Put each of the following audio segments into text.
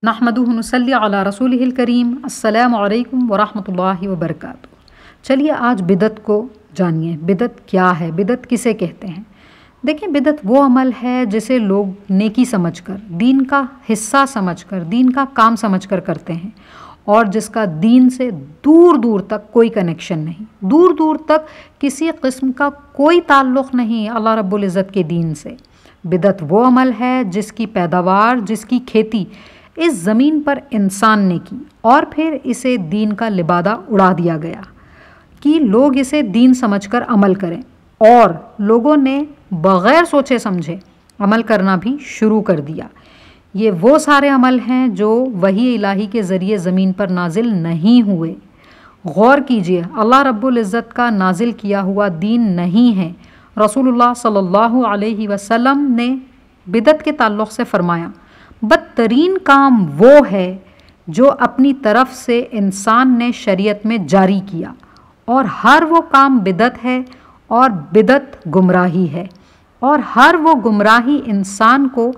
نحمدہ ونصلی علی رسولہ الکریم۔ السلام علیکم ورحمۃ اللہ وبرکاتہ۔ چلیے آج بدعت کو جانیے۔ بدعت کیا ہے؟ بدعت کسے کہتے ہیں؟ دیکھیں، بدعت وہ عمل ہے جسے لوگ نیکی سمجھ کر، دین کا حصہ سمجھ کر، دین کا کام سمجھ کر کرتے ہیں، اور جس کا دین سے دور دور تک کوئی کنیکشن نہیں، دور دور تک کسی قسم کا کوئی تعلق نہیں اللہ رب العزت کے دین سے۔ بدعت وہ عمل ہے جس کی پیداوار، جس کی کھیتی اس زمین پر انسان نے کی، اور پھر اسے دین کا لبادہ اڑا دیا گیا کہ لوگ اسے دین سمجھ کر عمل کریں، اور لوگوں نے بغیر سوچے سمجھے عمل کرنا بھی شروع کر دیا۔ یہ وہ سارے عمل ہیں جو وحی الہی کے ذریعے زمین پر نازل نہیں ہوئے۔ غور کیجئے، اللہ رب العزت کا نازل کیا ہوا دین نہیں ہے۔ رسول اللہ صلی اللہ علیہ وسلم نے بدعت کے تعلق سے فرمایا، بدترین کام وہ ہے جو اپنی طرف سے انسان نے شریعت میں جاری کیا، اور ہر وہ کام بدعت ہے، اور بدعت گمراہی ہے، اور ہر وہ گمراہی انسان کو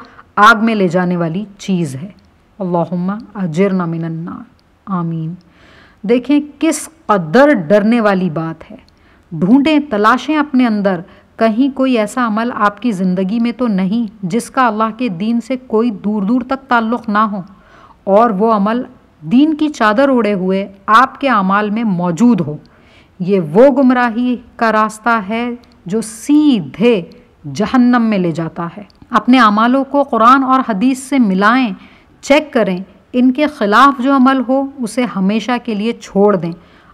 آگ میں لے جانے والی چیز ہے۔ اللہم اجرنا من النار، آمین۔ دیکھیں کس قدر ڈرنے والی بات ہے۔ ڈھونڈیں، تلاشیں اپنے اندر، کہیں کوئی ایسا عمل آپ کی زندگی میں تو نہیں جس کا اللہ کے دین سے کوئی دور دور تک تعلق نہ ہو، اور وہ عمل دین کی چادر اوڑے ہوئے آپ کے اعمال میں موجود ہو۔ یہ وہ گمراہی کا راستہ ہے جو سیدھے جہنم میں لے جاتا ہے۔ اپنے اعمالوں کو قرآن اور حدیث سے ملائیں، چیک کریں، ان کے خلاف جو عمل ہو اسے ہمیشہ کے لیے چھوڑ دیں،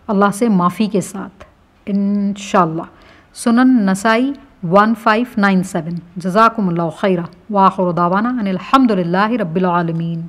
اللہ سے معافی کے ساتھ، انشاءاللہ۔ سنن نسائی 1597۔ جزاکم اللہ خیرہ، وآخر دعوانا ان الحمد للہ رب العالمین۔